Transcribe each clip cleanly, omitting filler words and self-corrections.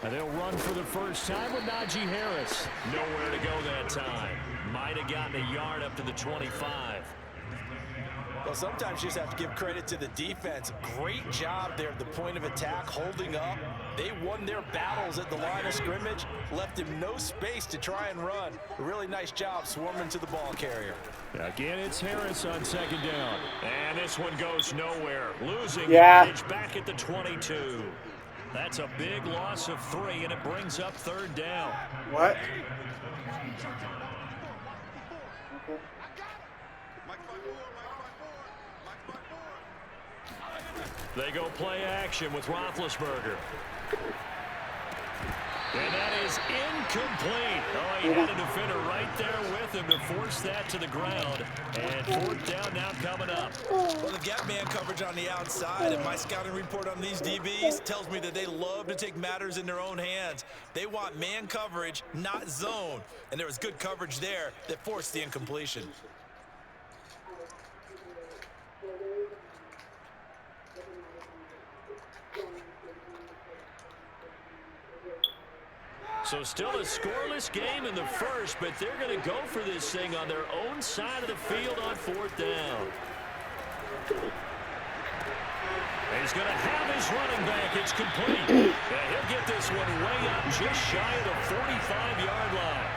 And they'll run for the first time with Najee Harris. Nowhere to go that time. Might have gotten a yard up to the 25. Well, sometimes you just have to give credit to the defense. Great job there at the point of attack, holding up. They won their battles at the line of scrimmage, left him no space to try and run. A really nice job swarming to the ball carrier. Again, it's Harris on second down. And this one goes nowhere. Losing Yeah. back at the 22. That's a big loss of 3, and it brings up third down. What? They go play action with Roethlisberger. And that is incomplete. Oh, he had a defender right there with him to force that to the ground. And fourth down now coming up. Well, the gap man coverage on the outside, and my scouting report on these DBs tells me that they love to take matters in their own hands. They want man coverage, not zone. And there was good coverage there that forced the incompletion. So still a scoreless game in the first, but they're going to go for this thing on their own side of the field on fourth down. He's going to have his running back. It's complete. And he'll get this one way up just shy of the 45-yard line.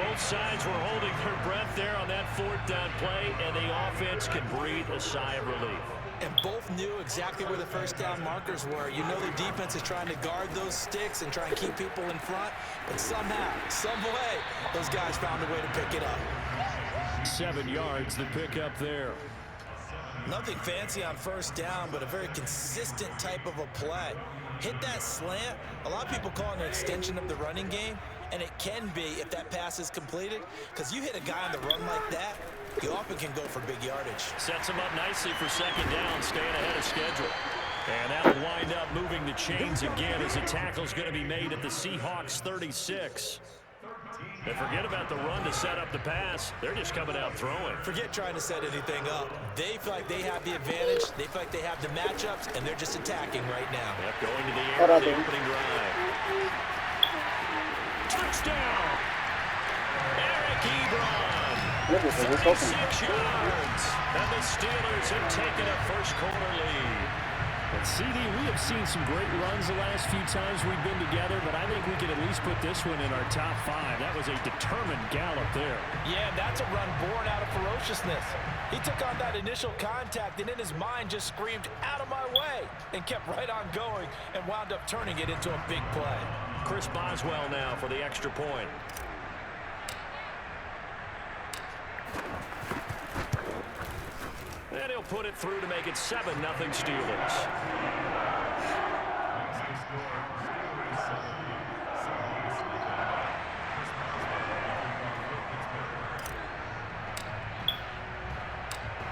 Both sides were holding their breath there on that fourth down play, and the offense can breathe a sigh of relief. And both knew exactly where the first down markers were. You know the defense is trying to guard those sticks and try and keep people in front. But somehow, some way, those guys found a way to pick it up. 7 yards, the pick up there. Nothing fancy on first down, but a very consistent type of a play. Hit that slant. A lot of people call it an extension of the running game, and it can be if that pass is completed, because you hit a guy on the run like that, you often can go for big yardage. Sets him up nicely for second down, staying ahead of schedule. And that'll wind up moving the chains again as a tackle's going to be made at the Seahawks 36. And forget about the run to set up the pass. They're just coming out throwing. Forget trying to set anything up. They feel like they have the advantage. They feel like they have the matchups, and they're just attacking right now. Yep, going to the air for the opening drive. Touchdown! Eric Ebron. 56 yards. And the Steelers have taken a first-quarter lead. And CD, we have seen some great runs the last few times we've been together, but I think we can at least put this one in our top 5. That was a determined gallop there. Yeah, that's a run born out of ferociousness. He took on that initial contact and in his mind just screamed, "Out of my way," and kept right on going and wound up turning it into a big play. Chris Boswell now for the extra point. And he'll put it through to make it 7-0 Steelers.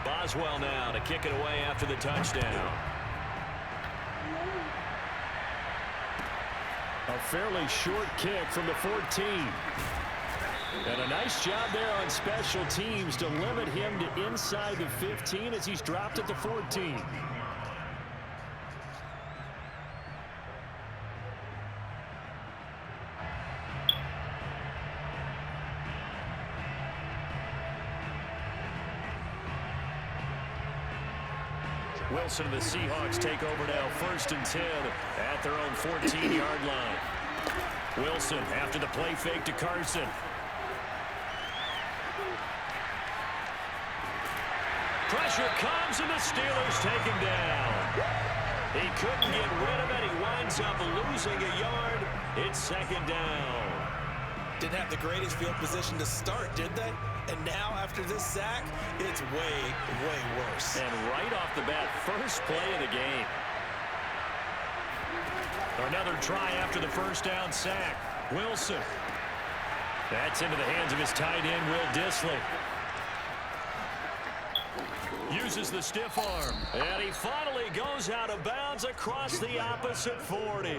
Boswell now to kick it away after the touchdown. A fairly short kick from the 14. And a nice job there on special teams to limit him to inside the 15 as he's dropped at the 14. Wilson and the Seahawks take over now, 1st and 10 at their own 14-yard line. Wilson after the play fake to Carson. Pressure comes, and the Steelers take him down. He couldn't get rid of it. He winds up losing a yard. It's 2nd down. Didn't have the greatest field position to start, did they? And now, after this sack, it's way, way worse. And right off the bat, first play of the game. Another try after the first down sack. Wilson. That's into the hands of his tight end, Will Dissly. Uses the stiff arm. And he finally goes out of bounds across the opposite 40.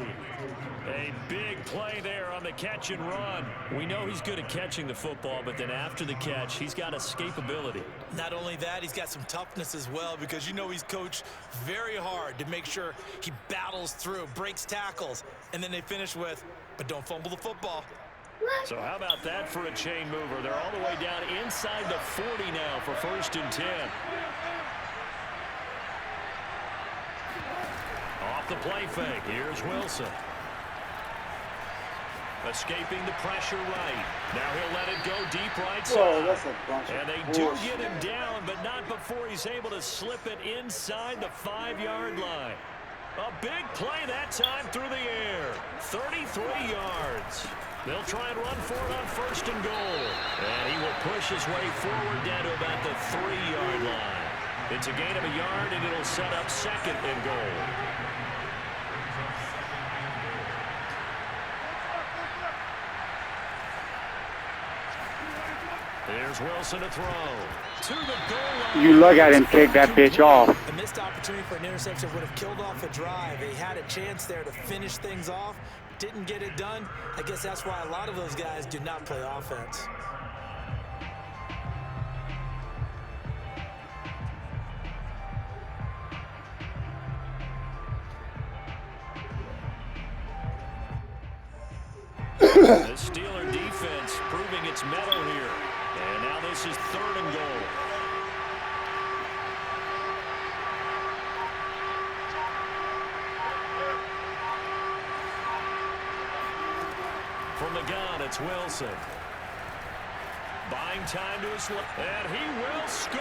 A big play there on the catch and run. We know he's good at catching the football, but then after the catch, he's got escapability. Not only that, he's got some toughness as well, because you know he's coached very hard to make sure he battles through, breaks tackles, and then they finish with, but don't fumble the football. So how about that for a chain mover? They're all the way down inside the 40 now for 1st and 10. Off the play fake. Here's Wilson. Escaping the pressure right. Now he'll let it go deep right side. Whoa, that's a bunch and they of do bullshit. get him down, but not before he's able to slip it inside the 5-yard line. A big play that time through the air. 33 yards. They'll try and run for it on 1st and goal. And he will push his way forward down to about the 3-yard line. It's a gain of a yard, and it'll set up 2nd and goal. Here's Wilson to throw. To the goal line. You look at him take that bitch off. A missed opportunity for an interception would have killed off a drive. They had a chance there to finish things off. Didn't get it done. I guess that's why a lot of those guys do not play offense. The Steeler defense proving its mettle here. And now this is 3rd and goal. From the gun, it's Wilson. Buying time to his left. And he will score.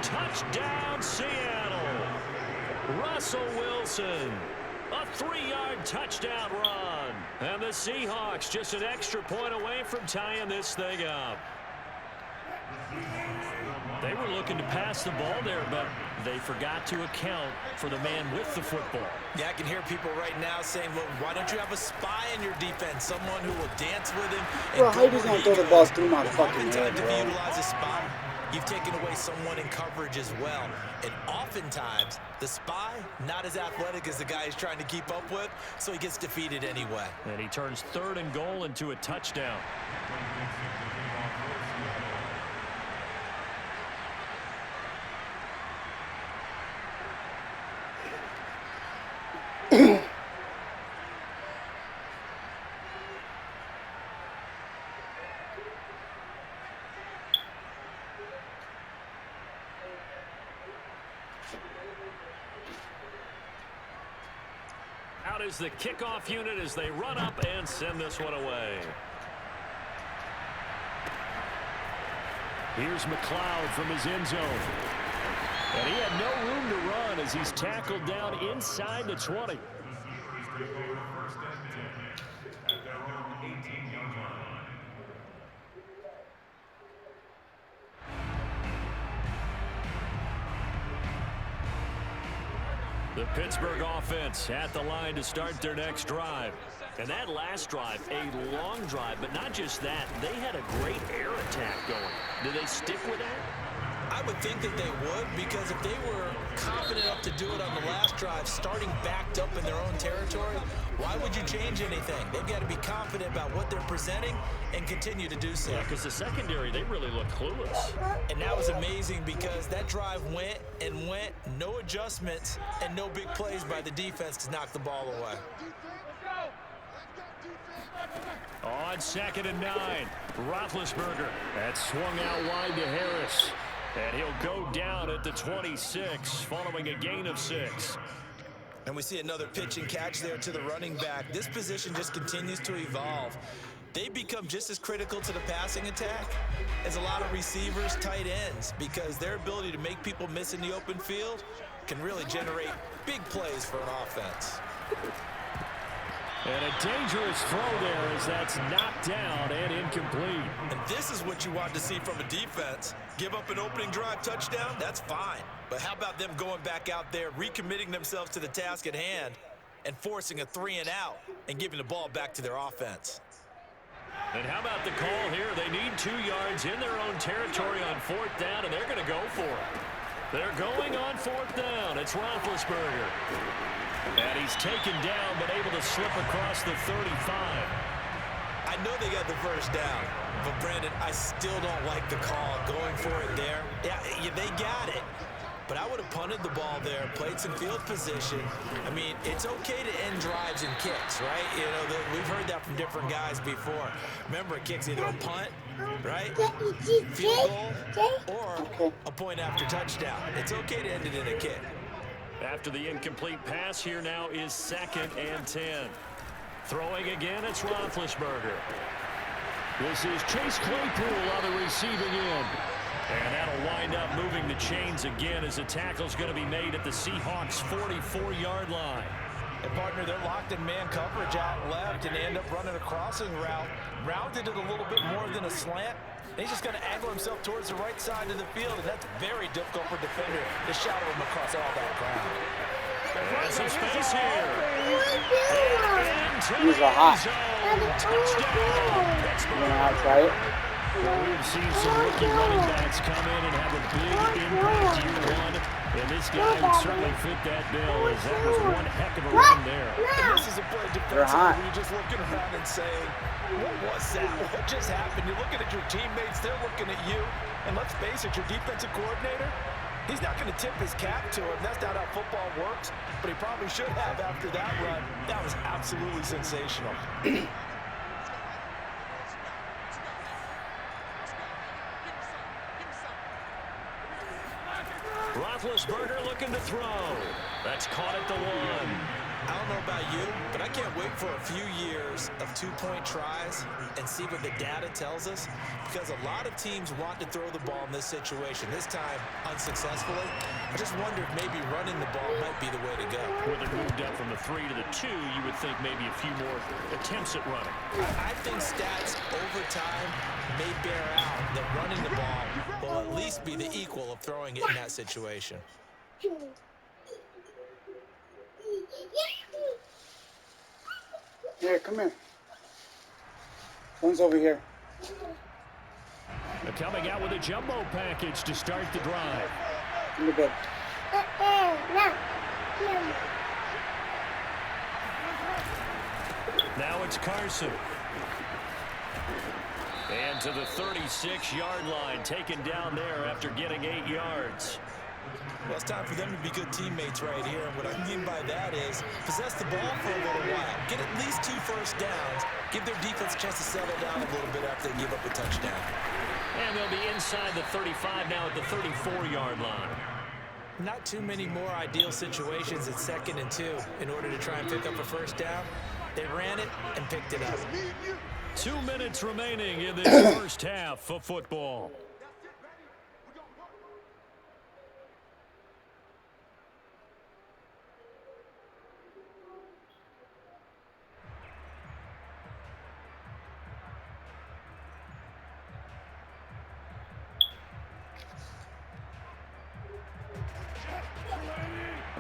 Touchdown, Seattle. Russell Wilson. A 3-yard touchdown run. And the Seahawks just an extra point away from tying this thing up. They were looking to pass the ball there, but they forgot to account for the man with the football. Yeah, I can hear people right now saying, well, why don't you have a spy in your defense? Someone who will dance with him. Bro, how you just gonna throw the ball through my fucking head, Oftentimes, if you bro? utilize a spy, you've taken away someone in coverage as well. And oftentimes, the spy, not as athletic as the guy he's trying to keep up with, so he gets defeated anyway. And he turns 3rd and goal into a touchdown. Out is the kickoff unit as they run up and send this one away. Here's McLeod from his end zone. And he had no room to run as he's tackled down inside the 20. The Pittsburgh offense at the line to start their next drive. And that last drive, a long drive, but not just that. They had a great air attack going. Do they stick with that? I would think that they would, because if they were confident enough to do it on the last drive, starting backed up in their own territory, why would you change anything? They've got to be confident about what they're presenting and continue to do so. Yeah, because the secondary, they really looked clueless. And that was amazing because that drive went and went, no adjustments, and no big plays by the defense to knock the ball away. On 2nd and 9, Roethlisberger. That swung out wide to Harris. And he'll go down at the 26 following a gain of 6. And we see another pitch and catch there to the running back. This position just continues to evolve. They become just as critical to the passing attack as a lot of receivers, tight ends, because their ability to make people miss in the open field can really generate big plays for an offense. And a dangerous throw there as that's knocked down and incomplete. And this is what you want to see from a defense. Give up an opening drive touchdown, that's fine. But how about them going back out there, recommitting themselves to the task at hand, and forcing a 3 and out and giving the ball back to their offense? And how about the call here? They need 2 yards in their own territory on 4th down, and they're going to go for it. They're going on 4th down. It's Roethlisberger. And he's taken down, but able to slip across the 35. I know they got the first down, but Brandon, I still don't like the call going for it there. Yeah, they got it. But I would have punted the ball there, played some field position. I mean, it's okay to end drives and kicks, right? You know, we've heard that from different guys before. Remember, a kick's either a punt, right, field goal, or a point after touchdown. It's okay to end it in a kick. After the incomplete pass, here now is 2nd and 10. Throwing again, it's Roethlisberger. This is Chase Claypool on the receiving end. And that'll wind up moving the chains again as the tackle's going to be made at the Seahawks' 44-yard line. And, partner, they're locked in man coverage out left, and they end up running a crossing route. Rounded it a little bit more than a slant. He's just going to angle himself towards the right side of the field, and that's very difficult for a defender to shadow him across all that ground. And some space here. These are hot. Touchdown. You know, I'll try it. We've seen some rookie running backs come in and have a big impact year one. And this guy would certainly fit that bill, as that was one heck of a run there. And this is a play defensively. You're just looking around and saying, what was that? What just happened? You're looking at your teammates. They're looking at you. And let's face it, your defensive coordinator, he's not going to tip his cap to him. That's not how football works. But he probably should have after that run. That was absolutely sensational. Roethlisberger looking to throw. That's caught at the 1. I don't know about you, but I can't wait for a few years of 2-point tries and see what the data tells us, because a lot of teams want to throw the ball in this situation, this time unsuccessfully. I just wonder if maybe running the ball might be the way to go. With it moved up from the 3 to the 2, you would think maybe a few more attempts at running. I think stats over time may bear out that running the ball will at least be the equal of throwing it in that situation. Here, come here. One's over here. They're coming out with a jumbo package to start the drive. In the bed. Now it's Carson. And to the 36-yard line, taken down there after getting 8 yards. Well, it's time for them to be good teammates right here. And what I mean by that is possess the ball for a little while. Get at least 2 first downs. Give their defense a chance to settle down a little bit after they give up a touchdown. And they'll be inside the 35 now at the 34-yard line. Not too many more ideal situations at 2nd and 2 in order to try and pick up a first down. They ran it and picked it up. 2 minutes remaining in this first half of football.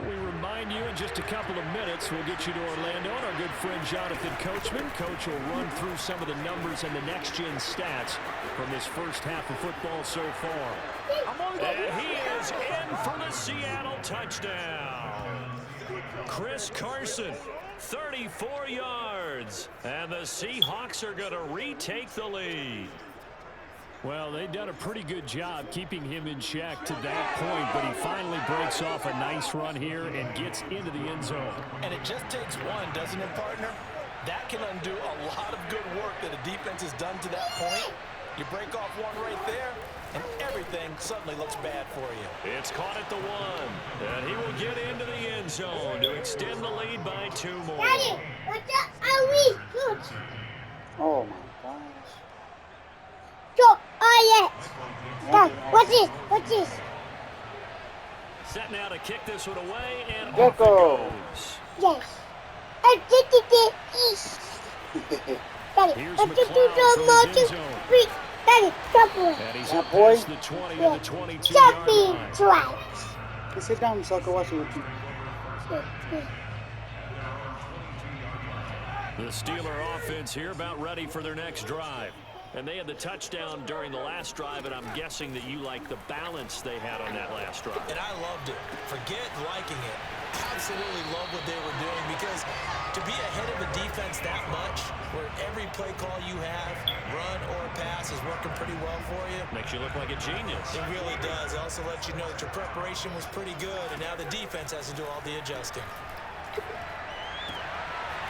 We remind you in just a couple of minutes, we'll get you to Orlando and our good friend Jonathan Coachman. Coach will run through some of the numbers and the next-gen stats from this first half of football so far. And he is in for the Seattle touchdown. Chris Carson, 34 yards. And the Seahawks are going to retake the lead. Well, they've done a pretty good job keeping him in check to that point, but he finally breaks off a nice run here and gets into the end zone. And it just takes one, doesn't it, partner? That can undo a lot of good work that a defense has done to that point. You break off one right there, and everything suddenly looks bad for you. It's caught at the 1, and he will get into the end zone to extend the lead by 2 more. Daddy, what are we? Look. Oh my gosh. So, oh yeah. Dad, what's this? What's this? Set now to kick this one away, and Go, off go. it goes. Yes. I did it. Daddy, Here's I did McLeod from his end zone. Wait, Daddy, stop it. And he's Yeah, up boy. past the 20 Yeah. to the 22-yard Stop being line. twice. Hey, sit down so I can watch it with you. The Steeler offense here about ready for their next drive. And they had the touchdown during the last drive, and I'm guessing that you like the balance they had on that last drive. And I loved it. Forget liking it. Absolutely love what they were doing, because to be ahead of a defense that much, where every play call you have, run or pass, is working pretty well for you. Makes you look like a genius. It really does. It also lets you know that your preparation was pretty good, and now the defense has to do all the adjusting.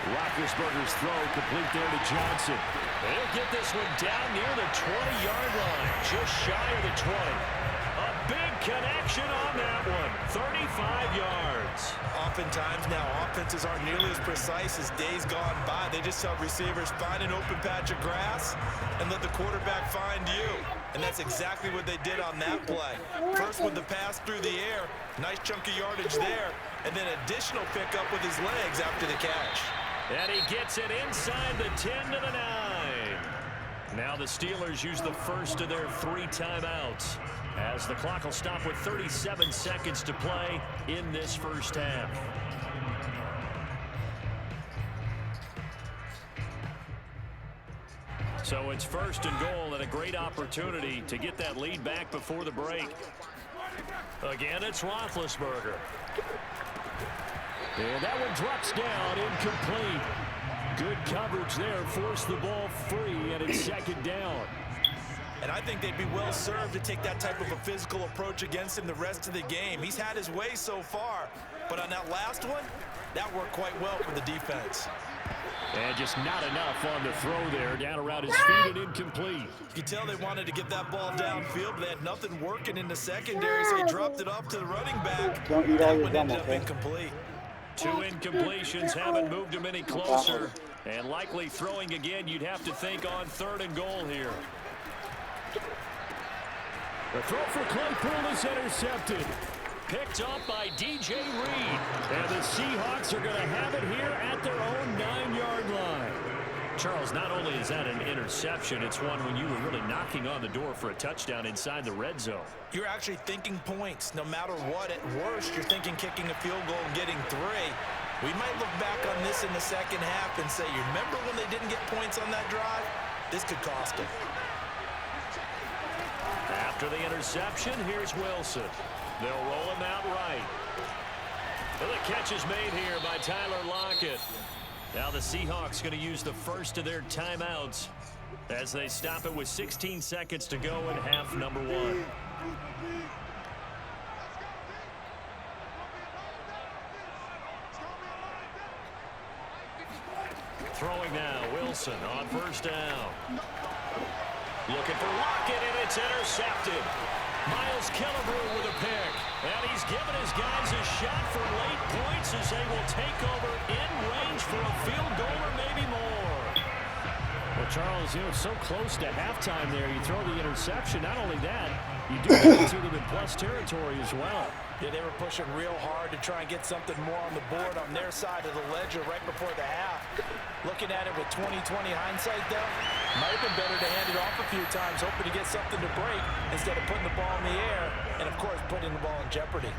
Roethlisberger's throw complete there to Johnson. They'll get this one down near the 20-yard line, just shy of the 20. A big connection on that one, 35 yards. Oftentimes now, offenses aren't nearly as precise as days gone by. They just tell receivers, find an open patch of grass and let the quarterback find you. And that's exactly what they did on that play. First with the pass through the air, nice chunk of yardage there, and then additional pickup with his legs after the catch. And he gets it inside the 10 to the 9. Now the Steelers use the first of their 3 timeouts, as the clock will stop with 37 seconds to play in this first half. So it's first and goal, and a great opportunity to get that lead back before the break. Again, it's Roethlisberger. And that one drops down, incomplete. Good coverage there, forced the ball free, and it's second down. And I think they'd be well served to take that type of a physical approach against him the rest of the game. He's had his way so far, but on that last one, that worked quite well for the defense. And just not enough on the throw there, down around his feet and incomplete. You could tell they wanted to get that ball downfield, but they had nothing working in the secondary, so he dropped it off to the running back. Don't eat all That your one gum, ended up okay? incomplete. 2 incompletions haven't moved him any closer. And likely throwing again, you'd have to think on 3rd and goal here. The throw for Claypool is intercepted. Picked up by DJ Reed. And the Seahawks are going to have it here at their own 9-yard line. Charles, not only is that an interception, it's one when you were really knocking on the door for a touchdown inside the red zone. You're actually thinking points. No matter what, at worst, you're thinking kicking a field goal and getting 3. We might look back on this in the second half and say, you remember when they didn't get points on that drive? This could cost them. After the interception, here's Wilson. They'll roll him out right. Well, the catch is made here by Tyler Lockett. Now the Seahawks going to use the first of their timeouts as they stop it with 16 seconds to go in half number 1. Throwing now, Wilson on first down. Looking for Lockett, and it's intercepted. Miles Killebrew with a pick. And he's given his guys a shot for late points as they will take over in range for a field goal or maybe more. Well, Charles, you know, so close to halftime there. You throw the interception. Not only that, you do get to them in plus territory as well. Yeah, they were pushing real hard to try and get something more on the board on their side of the ledger right before the half. Looking at it with 20/20 hindsight, though, might have been better to hand it off a few times, hoping to get something to break instead of putting the ball in the air and, of course, putting the ball in jeopardy.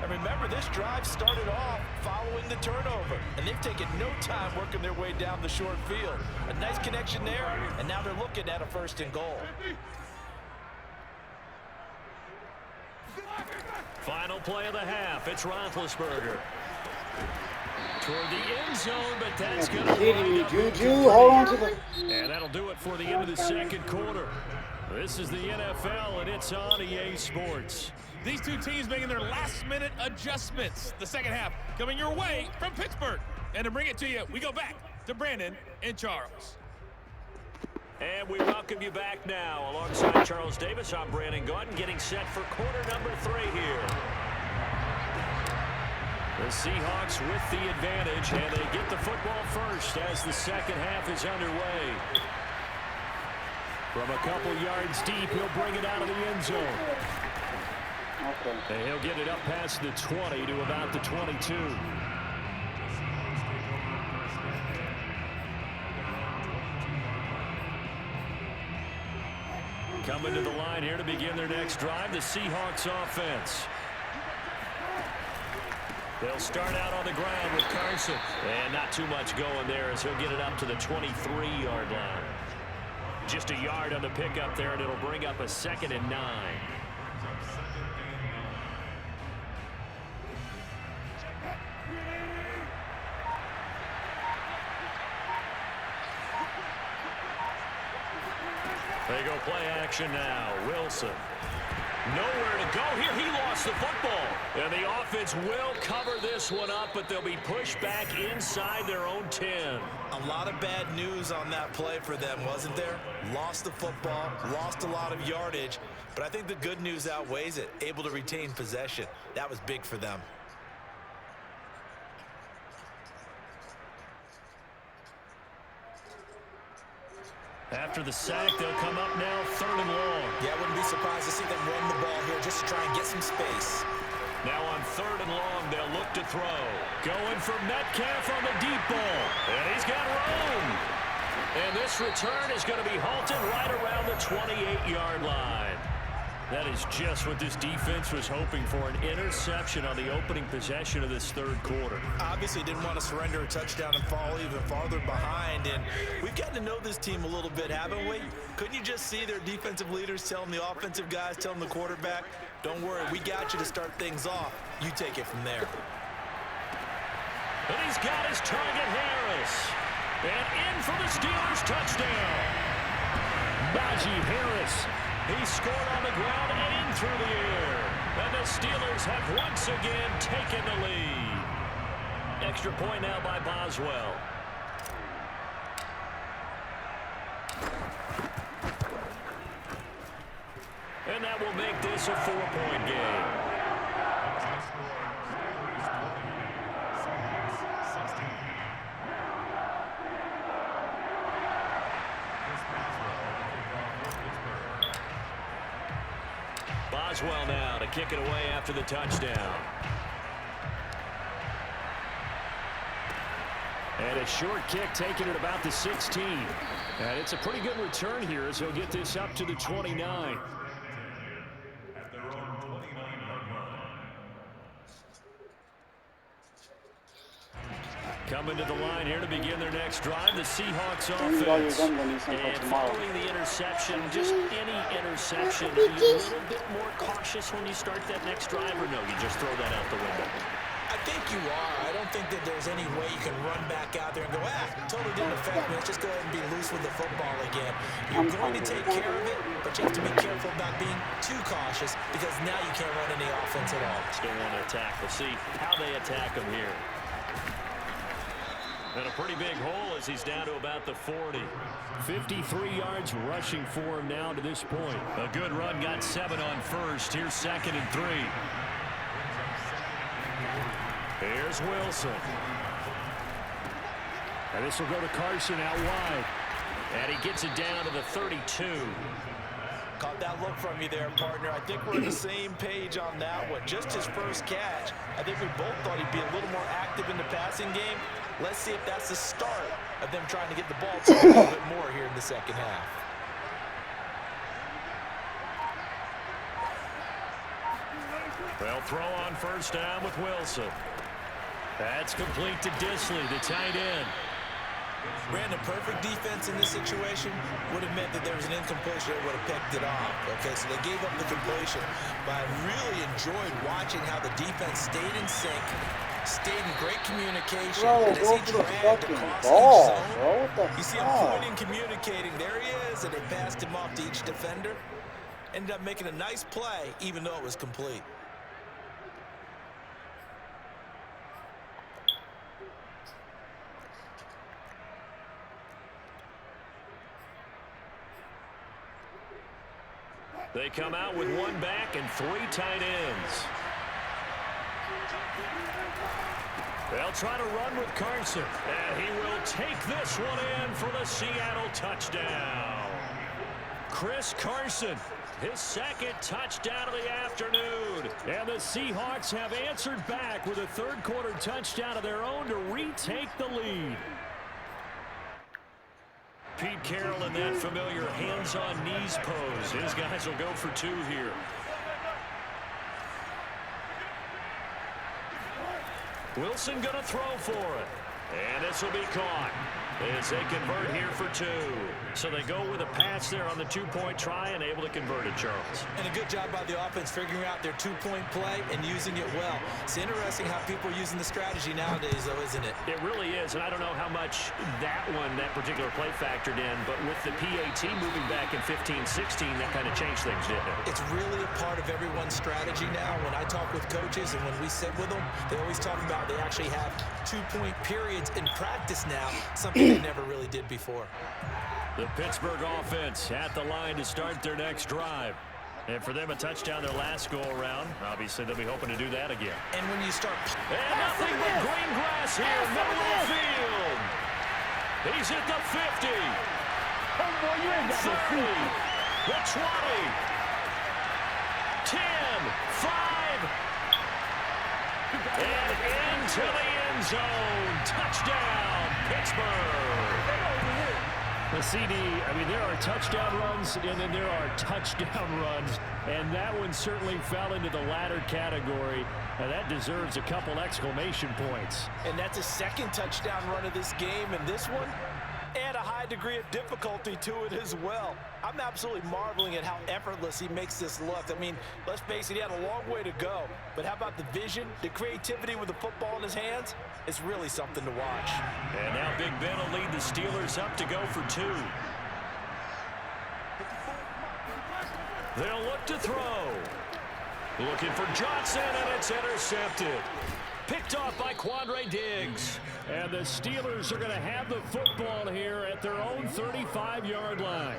And remember, this drive started off following the turnover, and they've taken no time working their way down the short field. A nice connection there, and now they're looking at a first and goal. Final play of the half. It's Roethlisberger. Toward the end zone, but that's going to Juju, Juju, hold on to the... And that'll do it for the end of the second quarter. This is the NFL, and it's on EA Sports. These two teams making their last-minute adjustments. The second half coming your way from Pittsburgh. And to bring it to you, we go back to Brandon and Charles. And we welcome you back now. Alongside Charles Davis, I'm Brandon Gaudin, getting set for quarter number 3 here. The Seahawks with the advantage, and they get the football first as the second half is underway. From a couple yards deep, he'll bring it out of the end zone. Okay. And he'll get it up past the 20 to about the 22. Coming to the line here to begin their next drive, the Seahawks offense. They'll start out on the ground with Carson. And not too much going there as he'll get it up to the 23-yard line. just a yard on the pickup there, and it'll bring up a 2nd and 9. They go play action now. Wilson. Nowhere to go here. He lost the football. And the offense will cover this one up, but they'll be pushed back inside their own 10. A lot of bad news on that play for them, wasn't there? Lost the football, lost a lot of yardage, but I think the good news outweighs it. Able to retain possession. That was big for them. After the sack, they'll come up now 3rd and long. Yeah, I wouldn't be surprised to see them run the ball here just to try and get some space. Now on 3rd and long, they'll look to throw. Going for Metcalf on the deep ball. And he's got room. And this return is going to be halted right around the 28-yard line. That is just what this defense was hoping for, an interception on the opening possession of this 3rd quarter. Obviously didn't want to surrender a touchdown and fall even farther behind, and we've gotten to know this team a little bit, haven't we? Couldn't you just see their defensive leaders telling the offensive guys, telling the quarterback, don't worry, we got you to start things off. You take it from there. And he's got his target, Harris. And in for the Steelers touchdown. Najee Harris. He scored on the ground and through the air. And the Steelers have once again taken the lead. Extra point now by Boswell. And that will make this a 4-point game. Boswell now to kick it away after the touchdown. And a short kick taken at about the 16. And it's a pretty good return here as he'll get this up to the 29. Coming to the line here to begin their next drive, the Seahawks offense. And following the interception, just any interception, are you a little bit more cautious when you start that next drive, or no, you just throw that out the window? I think you are. I don't think that there's any way you can run back out there and go, totally didn't affect me. Let's just go ahead and be loose with the football again. You're going to take care of it, but you have to be careful about being too cautious because now you can't run any offense at all. Still want to attack. We'll see how they attack him here. And a pretty big hole as he's down to about the 40. 53 yards rushing for him now to this point. A good run, got 7 on first. Here's 2nd and 3. Here's Wilson. And this will go to Carson out wide. And he gets it down to the 32. Caught that look from you there, partner. I think we're on the same page on that one. Just his first catch. I think we both thought he'd be a little more active in the passing game. Let's see if that's the start of them trying to get the ball to a little bit more here in the second half. They'll throw on first down with Wilson. That's complete to Disley, the tight end. Brandon, perfect defense in this situation would have meant that there was an incompletion that would have picked it off. Okay, so they gave up the completion. But I really enjoyed watching how the defense stayed in sync, stayed in great communication. Bro, and as go he for the dragged fucking across ball, each zone, bro. What the you see him fuck? pointing, communicating. There he is, and they passed him off to each defender. Ended up making a nice play, even though it was complete. They come out with 1 back and 3 tight ends. They'll try to run with Carson. And he will take this one in for the Seattle touchdown. Chris Carson, his 2nd touchdown of the afternoon. And the Seahawks have answered back with a 3rd quarter touchdown of their own to retake the lead. Pete Carroll in that familiar hands-on knees pose. His guys will go for 2 here. Wilson going to throw for it. And this will be caught as they convert here for 2. So they go with a pass there on the 2-point try and able to convert it, Charles. And a good job by the offense figuring out their 2-point play and using it well. It's interesting how people are using the strategy nowadays, though, isn't it? It really is, and I don't know how much that particular play factored in, but with the PAT moving back in 15-16, that kind of changed things, didn't it? It's really a part of everyone's strategy now. When I talk with coaches and when we sit with them, they always talk about they actually have 2-point periods in practice now, something they never really did before. The Pittsburgh offense at the line to start their next drive. And for them, a touchdown their last go-around. Obviously, they'll be hoping to do that again. And when you start... And nothing but green grass here, middle of the field. He's at the 50. Oh, boy, you ain't got 30. The 20. 10. 5. And into the end zone. Touchdown, Pittsburgh. The CD, I mean, there are touchdown runs, and then there are touchdown runs, and that one certainly fell into the latter category, and that deserves a couple exclamation points. And that's a second touchdown run of this game, and this one, add a high degree of difficulty to it as well. I'm absolutely marveling at how effortless he makes this look. I mean, let's face it, he had a long way to go, but how about the vision, the creativity with the football in his hands? It's really something to watch. And now Big Ben will lead the Steelers up to go for 2. They'll look to throw. Looking for Johnson, and it's intercepted. Picked off by Quandre Diggs. And the Steelers are going to have the football here at their own 35-yard line.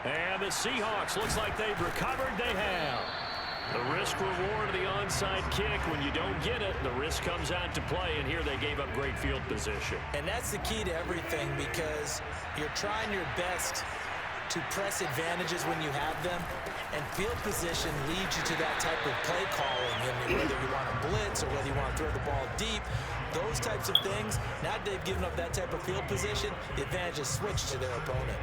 And the Seahawks, looks like they've recovered. They have. The risk reward of the onside kick. When you don't get it, the risk comes out to play, and here they gave up great field position. And that's the key to everything, because you're trying your best to press advantages when you have them, and field position leads you to that type of play calling. And whether you want to blitz or whether you want to throw the ball deep, those types of things, now that they've given up that type of field position, the advantage is switched to their opponent.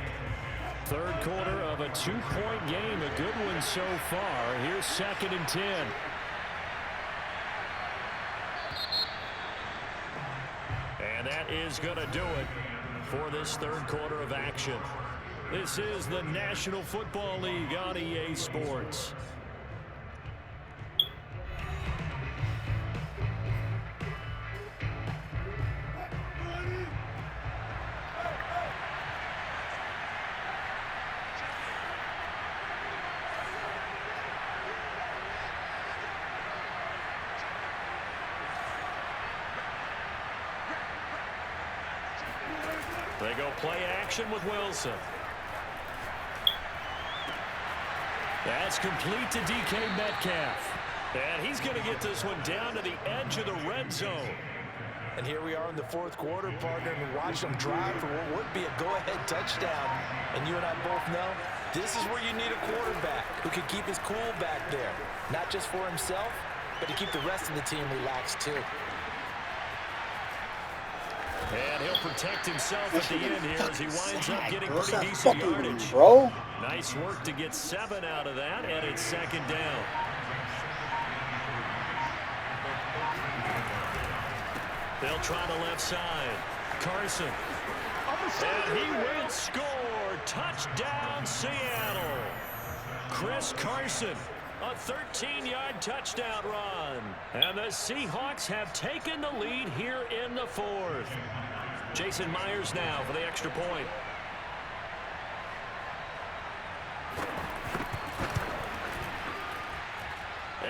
Third quarter of a 2-point game, a good one so far. Here's 2nd and 10. And that is going to do it for this third quarter of action. This is the National Football League on EA Sports. They go play action with Wilson. That's complete to DK Metcalf. And he's going to get this one down to the edge of the red zone. And here we are in the fourth quarter, partner, and watch them drive for what would be a go-ahead touchdown. And you and I both know this is where you need a quarterback who can keep his cool back there. Not just for himself, but to keep the rest of the team relaxed too. And he'll protect himself at the end here as he winds up getting pretty decent yardage. Bro. Nice work to get 7 out of that, and it's 2nd down. They'll try the left side. Carson. And he will score. Touchdown, Seattle. Chris Carson. A 13-yard touchdown run. And the Seahawks have taken the lead here in the fourth. Jason Myers now for the extra point.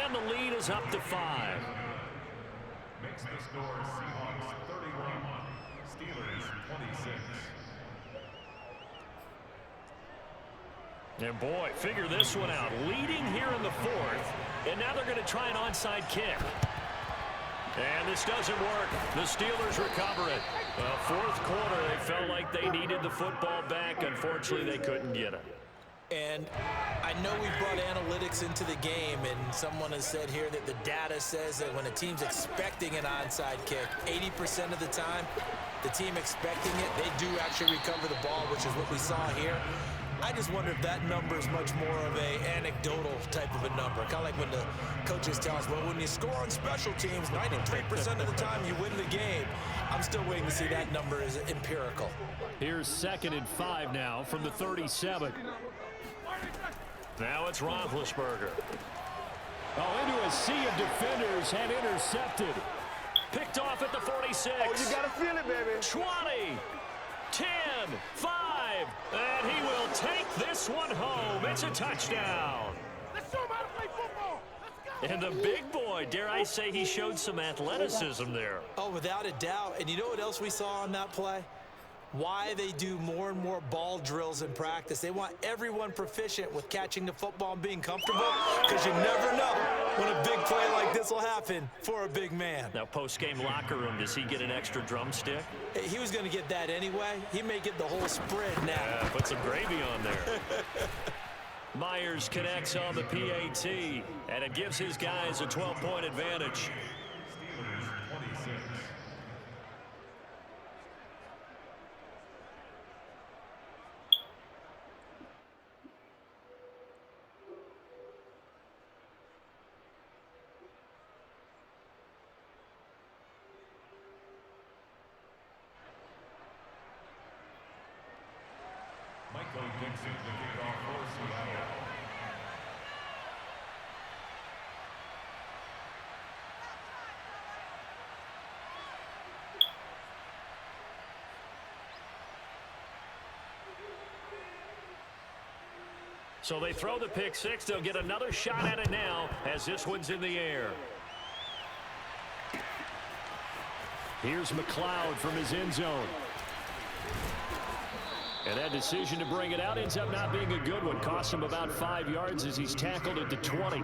And the lead is up to 5. Makes the score Seahawks 31, Steelers 26. And boy, figure this one out. Leading here in the fourth, and now they're going to try an onside kick. And this doesn't work. The Steelers recover it. Well, fourth quarter, they felt like they needed the football back. Unfortunately, they couldn't get it. And I know we brought analytics into the game, and someone has said here that the data says that when a team's expecting an onside kick, 80% of the time, the team expecting it, they do actually recover the ball, which is what we saw here. I just wonder if that number is much more of a anecdotal type of a number. Kind of like when the coaches tell us, well, when you score on special teams, 93% of the time you win the game. I'm still waiting to see that number is empirical. Here's 2nd and 5 now from the 37. Now it's Roethlisberger. Oh, into a sea of defenders and intercepted. Picked off at the 46. Oh, you gotta feel it, baby. 20, 10, 5, and he will take this one home. It's a touchdown. Let's show him how to play football. Let's go. And the big boy, dare I say, he showed some athleticism there. Oh, without a doubt. And you know what else we saw on that play? Why they do more and more ball drills in practice. They want everyone proficient with catching the football and being comfortable, because you never know when a big play like this will happen for a big man. Now, post-game locker room, does he get an extra drumstick? He was going to get that anyway. He may get the whole spread now. Yeah, put some gravy on there. Myers connects on the PAT, and it gives his guys a 12-point advantage. Steelers 26. Michael Dixon, the kickoff for Seattle. So they throw the pick six. They'll get another shot at it now as this one's in the air. Here's McLeod from his end zone. And that decision to bring it out ends up not being a good one. Costs him about 5 yards as he's tackled at the 20.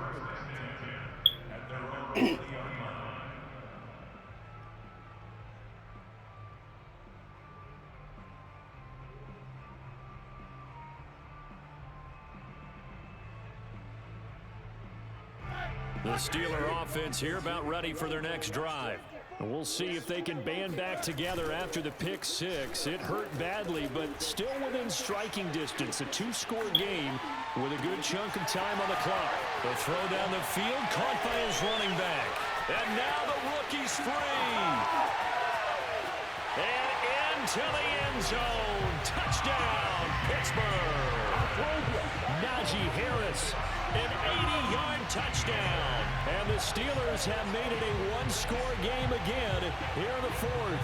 The Steeler offense here about ready for their next drive. And we'll see if they can band back together after the pick six. It hurt badly, but still within striking distance. A two-score game with a good chunk of time on the clock. The throw down the field, caught by his running back. And now the rookie's free. And into the end zone. Touchdown, Pittsburgh. Najee Harris, an 80-yard touchdown. And the Steelers have made it a one-score game again here in the fourth.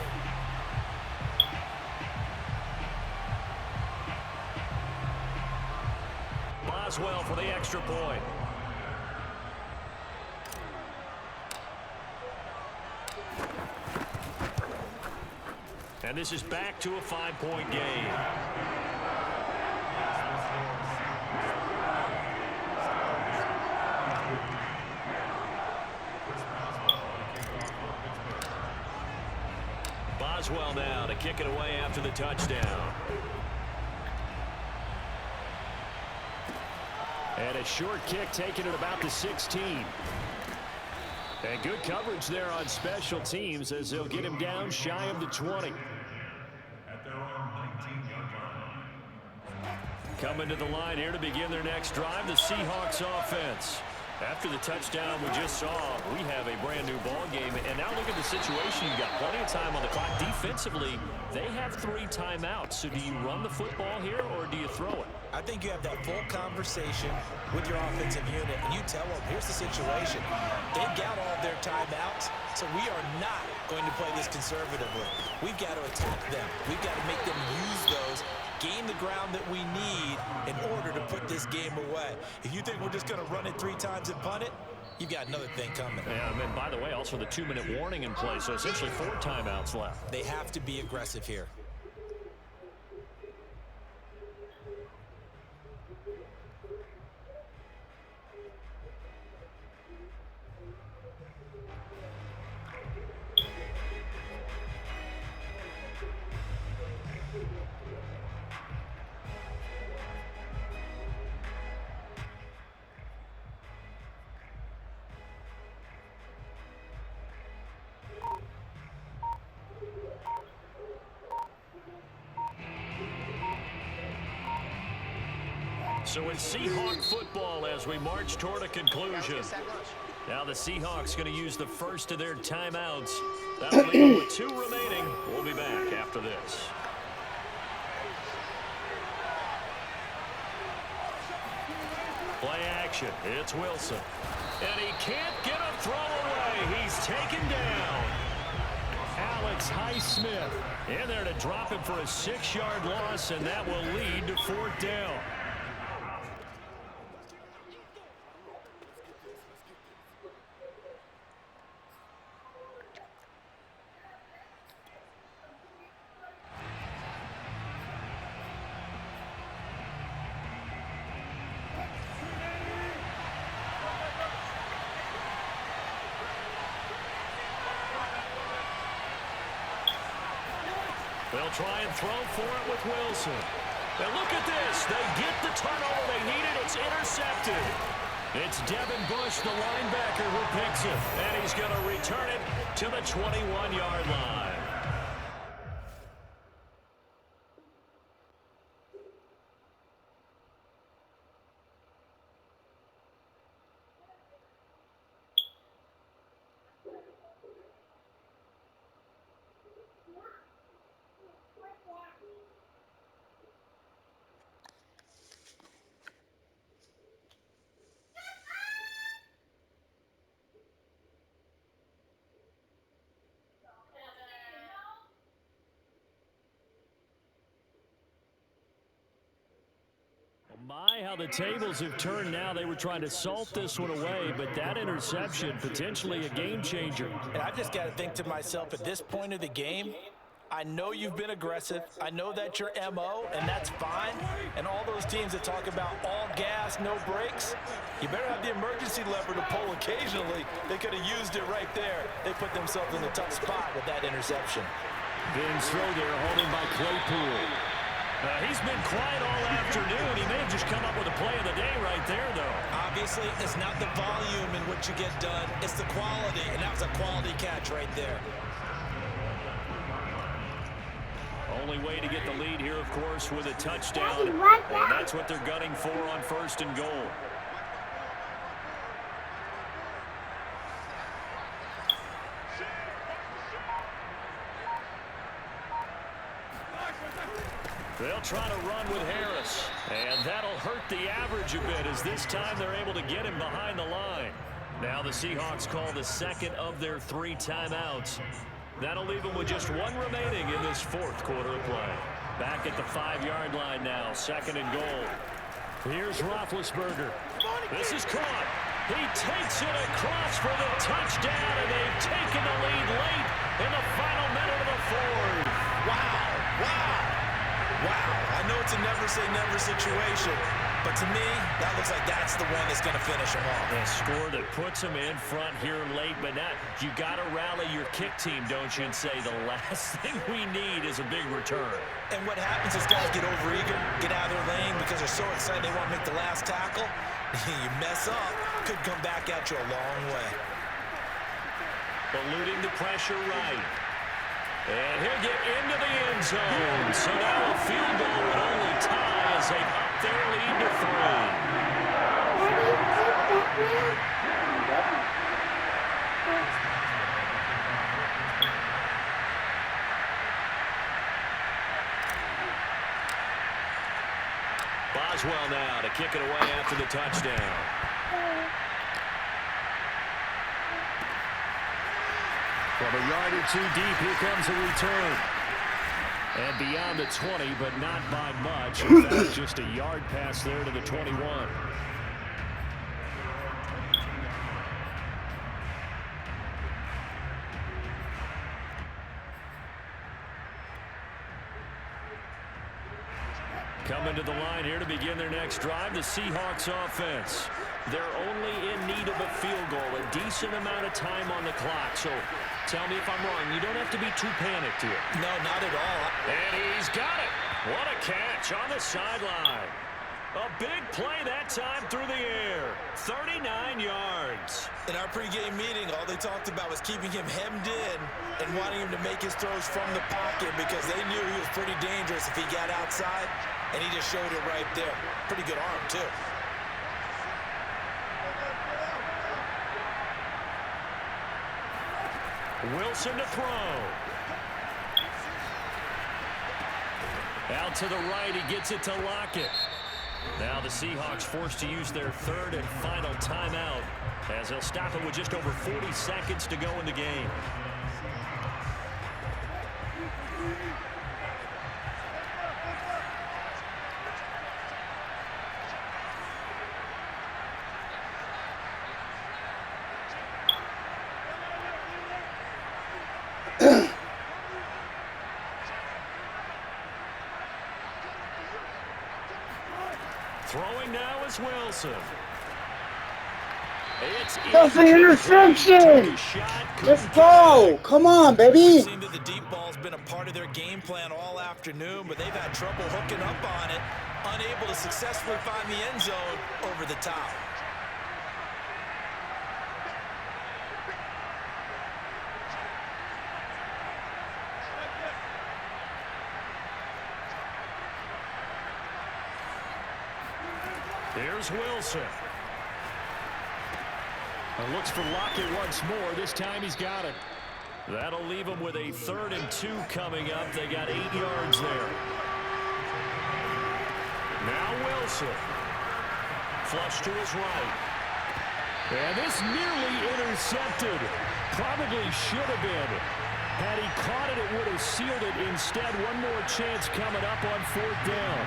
Boswell for the extra point. And this is back to a 5-point game. Boswell now to kick it away after the touchdown. And a short kick taken at about the 16. And good coverage there on special teams as they'll get him down shy of the 20. At their own 19-yard line. Coming to the line here to begin their next drive, the Seahawks offense. After the touchdown we just saw, we have a brand new ball game. And now look at the situation. You've got plenty of time on the clock. Defensively, they have 3 timeouts. So do you run the football here or do you throw it? I think you have that full conversation with your offensive unit, and you tell them, here's the situation. They've got all their timeouts, so we are not going to play this conservatively. We've got to attack them. We've got to make them use those, gain the ground that we need in order to put this game away. If you think we're just going to run it 3 times and punt it, you've got another thing coming. Yeah, and then, by the way, also the 2-minute warning in place, so essentially 4 timeouts left. They have to be aggressive here. So it's Seahawk football as we march toward a conclusion. Now the Seahawks going to use the first of their timeouts. That'll leave them with 2 remaining. We'll be back after this. Play action. It's Wilson. And he can't get a throw away. He's taken down. Alex Highsmith in there to drop him for a 6-yard loss, and that will lead to 4th down. They'll try and throw for it with Wilson. And look at this. They get the turnover they needed. It's intercepted. It's Devin Bush, the linebacker, who picks it. And he's going to return it to the 21-yard line. My, how the tables have turned now. They were trying to salt this one away, but that interception, potentially a game changer. And I just got to think to myself, at this point of the game, I know you've been aggressive. I know that's your MO, and that's fine. And all those teams that talk about all gas, no brakes, you better have the emergency lever to pull occasionally. They could have used it right there. They put themselves in a tough spot with that interception. Being thrown there, holding by Claypool. He's been quiet all afternoon. He may have just come up with a play of the day right there, though. Obviously, it's not the volume in which you get done. It's the quality, and that was a quality catch right there. Only way to get the lead here, of course, with a touchdown. And that's what they're gunning for on 1st and goal. They'll try to run with Harris, and that'll hurt the average a bit as this time they're able to get him behind the line. Now the Seahawks call the 2nd of their 3 timeouts. That'll leave them with just 1 remaining in this 4th quarter of play. Back at the 5-yard line now, 2nd and goal. Here's Roethlisberger. This is caught. He takes it across for the touchdown, and they've taken the lead late in the final minute of the 4th. Wow, wow. Wow, I know it's a never-say-never situation, but to me, that looks like that's the one that's going to finish him off. A score that puts him in front here late, but now you got to rally your kick team, don't you, and say the last thing we need is a big return. And what happens is guys get overeager, get out of their lane because they're so excited they want to make the last tackle. You mess up, could come back at you a long way. Eluding the pressure right. And he'll get into the end zone. So now a field goal would only tie as they up their lead to 3. Boswell now to kick it away after the touchdown. From a yard or 2 deep, here comes a return. And beyond the 20, but not by much. In fact, just a yard pass there to the 21. Coming to the line here to begin their next drive, the Seahawks offense. They're only in need of a field goal, a decent amount of time on the clock. So tell me if I'm wrong. You don't have to be too panicked here. No, not at all. And he's got it. What a catch on the sideline. A big play that time through the air. 39 yards. In our pregame meeting, all they talked about was keeping him hemmed in and wanting him to make his throws from the pocket because they knew he was pretty dangerous if he got outside. And he just showed it right there. Pretty good arm, too. Wilson to throw. Out to the right, he gets it to Lockett. Now the Seahawks forced to use their third and final timeout as they'll stop it with just over 40 seconds to go in the game. Throwing now is Wilson. That's the interception. Let's go. Come on, baby. It seemed that the deep ball's been a part of their game plan all afternoon, but they've had trouble hooking up on it, unable to successfully find the end zone over the top. Here's Wilson. Looks for Lockett once more. This time he's got it. That'll leave him with a 3rd and 2 coming up. They got 8 yards there. Now Wilson. Flush to his right. And this nearly intercepted. Probably should have been. Had he caught it, it would have sealed it. Instead, one more chance coming up on 4th down.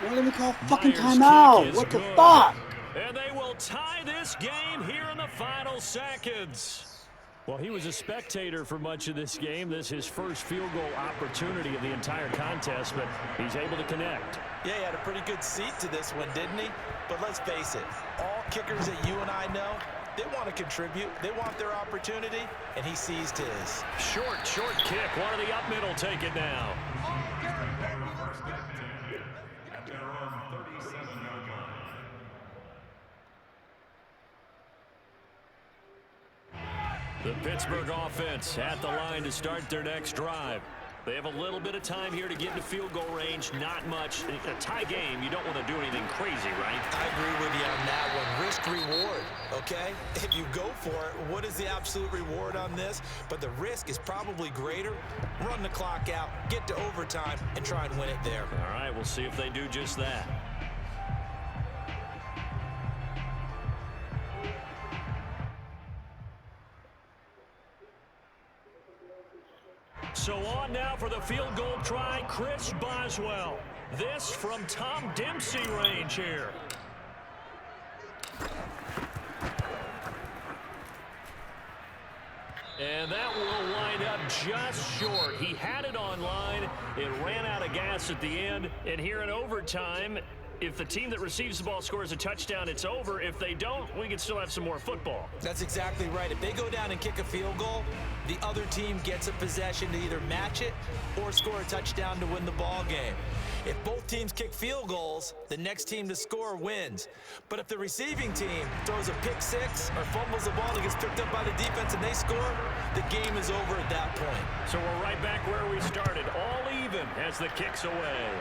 Well, let me call fucking timeout. What the fuck? And they will tie this game here in the final seconds. Well, he was a spectator for much of this game. This is his first field goal opportunity of the entire contest, but he's able to connect. Yeah, he had a pretty good seat to this one, didn't he? But let's face it, all kickers that you and I know, they want to contribute. They want their opportunity, and he seized his. Short kick. One of the up middle take it now. The Pittsburgh offense at the line to start their next drive. They have a little bit of time here to get into field goal range. Not much. In a tie game, you don't want to do anything crazy, right? I agree with you on that one. Risk-reward, okay? If you go for it, what is the absolute reward on this? But the risk is probably greater. Run the clock out, get to overtime, and try and win it there. All right, we'll see if they do just that. So on now for the field goal try, Chris Boswell. This from Tom Dempsey range here. And that will wind up just short. He had it on line. It ran out of gas at the end. And here in overtime, if the team that receives the ball scores a touchdown, it's over. If they don't, we can still have some more football. That's exactly right. If they go down and kick a field goal, the other team gets a possession to either match it or score a touchdown to win the ball game. If both teams kick field goals, the next team to score wins. But if the receiving team throws a pick six or fumbles the ball and gets picked up by the defense and they score, the game is over at that point. So we're right back where we started, all even as the kick's away.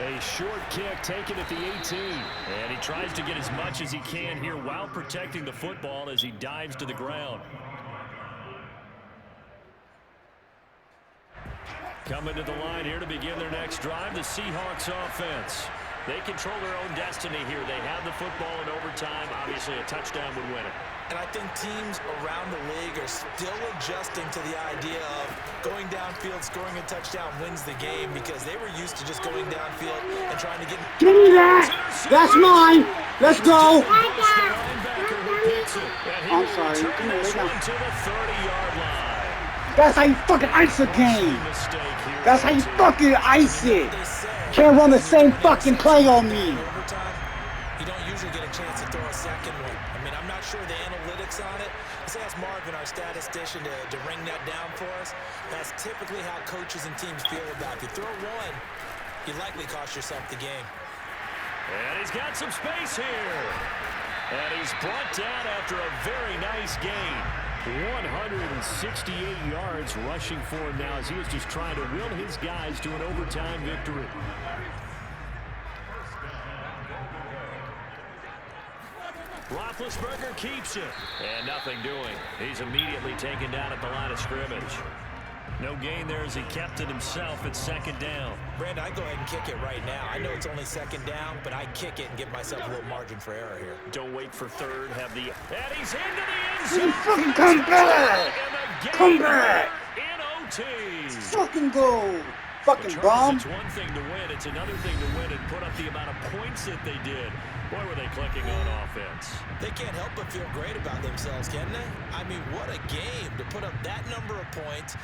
A short kick taken at the 18. And he tries to get as much as he can here while protecting the football as he dives to the ground. Coming to the line here to begin their next drive, the Seahawks offense. They control their own destiny here. They have the football in overtime. Obviously, a touchdown would win it. And I think teams around the league are still adjusting to the idea of going downfield, scoring a touchdown wins the game because they were used to just going downfield and trying to get... Give me that! That's mine! Let's go! I'm sorry. Come on, lay down. To the 30-yard line. That's how you fucking ice a game! That's how you fucking ice it! Can't run the same fucking play on me! You don't usually get a chance to throw a second one. I mean, I'm not sure the analytics on it. Let's ask Marvin, our statistician, to ring that down for us. That's typically how coaches and teams feel about it. If you throw one, you likely cost yourself the game. And he's got some space here. And he's brought down after a very nice gain. 168 yards rushing for him now as he was just trying to will his guys to an overtime victory. Roethlisberger keeps it. And nothing doing. He's immediately taken down at the line of scrimmage. No gain there as he kept it himself at second down. Brandon, I go ahead and kick it right now. I know it's only second down, but I kick it and give myself a little margin for error here. Don't wait for third. Have the... And he's into the end zone. Fucking come back! Come back! In OT. Fucking go! Fucking Chargers, bomb! it's one thing to win. It's another thing to win and put up the amount of points that they did. Boy, were they clicking on offense. They can't help but feel great about themselves, can they? I mean, what a game to put up that number of points.